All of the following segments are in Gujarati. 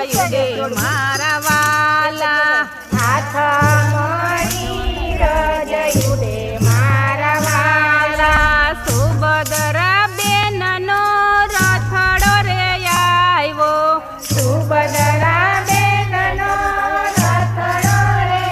રજયુડે મારા વાલા હાથ મળી રજયુડે મારા વાલા સુભદ્રા બેનનો રથડો રે આવ્યો સુભદ્રા બેનનો રથડો રે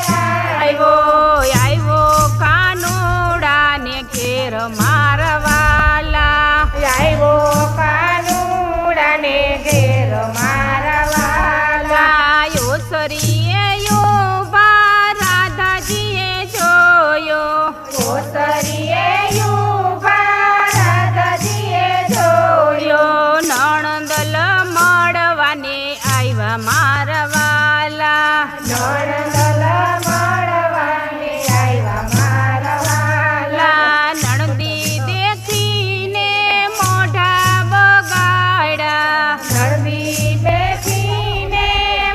આવ્યો કાનુડાને ઘેર મારા વાલા આવ્યો કાનુડાને ઘેર મારા વાલા ઓસરીએ ઉભા રાધાજીએ જોયો ઓસરીએ ઊભા રાધાજીએ જોયો નણંદલ મળવાને આવ્યા મારા વાલા નણંદલ મળવાને આવ્યા મારા વાલા નણંદી દેખીને મોઢા બગાડ્યા નળદી બેઠીને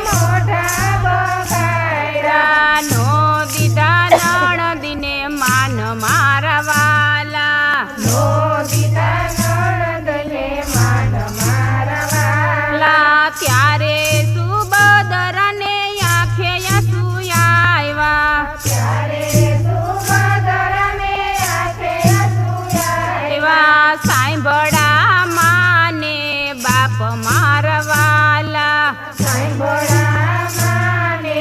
મોઢા બગાડ્યા નો દીધા નણંદીને માન મારા વાલા નો દીધા નણંદને માન મારા વાલા ત્યારે સુભદ્રાને આંખે આંસુ આવ્યા ત્યારે સુભદ્રાને આંખે આંસુ એવા સાંભળા માને બાપ મારા વાલા સાંભળા માને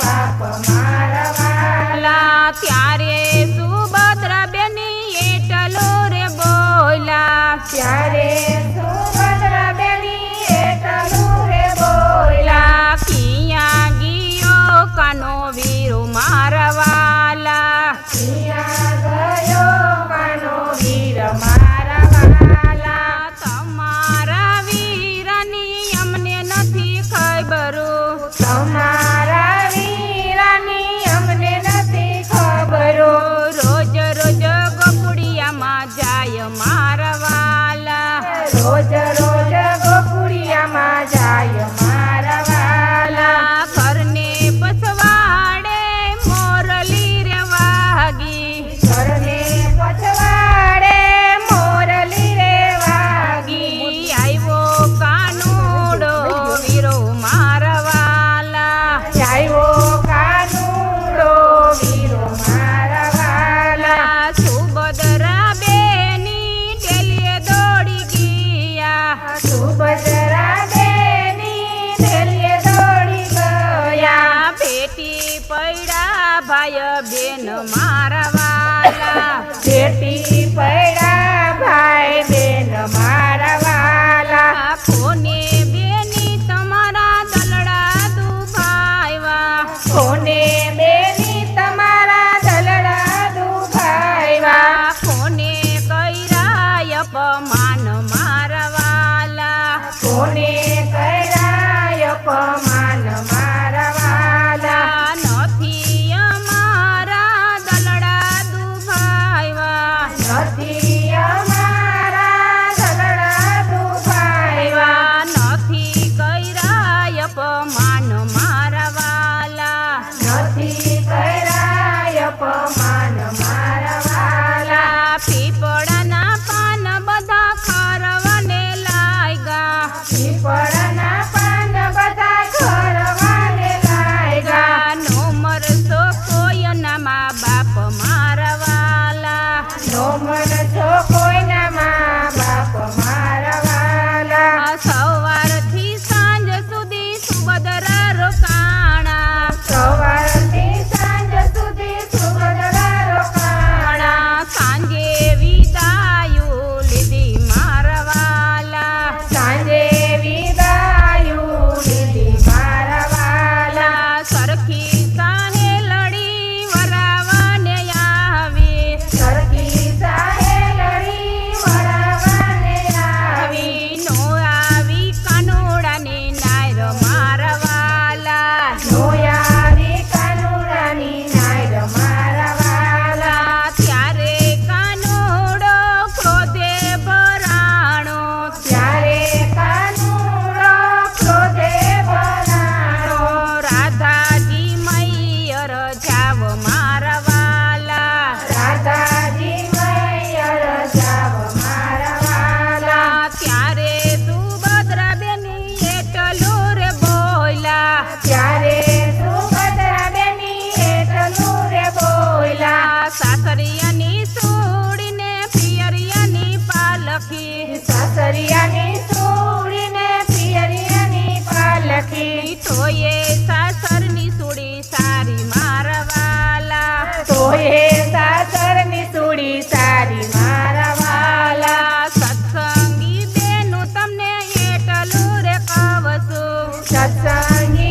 બાપ મારા વાલા ત્યારે સુભદ્રા બેની એટલો રે બોલ્યા ત્યારે સુભદ્રા બેની એટલું રે બોલ્યા કિયા ગયો કાનો વીરો મારા વાલા ત્યાં ગયો કાનો વીર મારા વાલા તમારા વીરની અમને નથી ખબરો તમારા વીરાની અમને નથી ખબરો રોજ રોજ ગોકુડિયામાં જાય મારા વાલા રોજ રોજ ગોકુળિયામાં જાય મારા વાલા ઘરને પછવાડે મોરલી રે વાગી ઘરને પછવાડે મોરલી રે વાગી આવ્યો કાનુડો વીરો મારા વાલા આવ્યો કાનુડો વીરો મારા વાલા સુભદ્રા બેની ટેલીએ દોડી ગયા સુભદ્રા બેની ઢેલીએ દોડી ગયા ભેટી પૈડા ભાઈ બેન મારા વાલા ભેટી પડ્યા ભાઈ બેન મારા વાલા કોને બેની તમારા દલડા દુભાવ્યા કોને બેની તમારા દલડા દુભાવ્યા કોને કૈરા અપમાન મારા વાલા કોને કર્યા અપમાન મારા વાલા નથી અમારા દલડા દુભાવ્યા બેની તોયે સાસરની સુડી સારી મારા વાલા તોયે સાસરની સુડી સારી મારા વાલા સત્સંગી બેનું તમને એટલું રે કહું છું સત્સંગી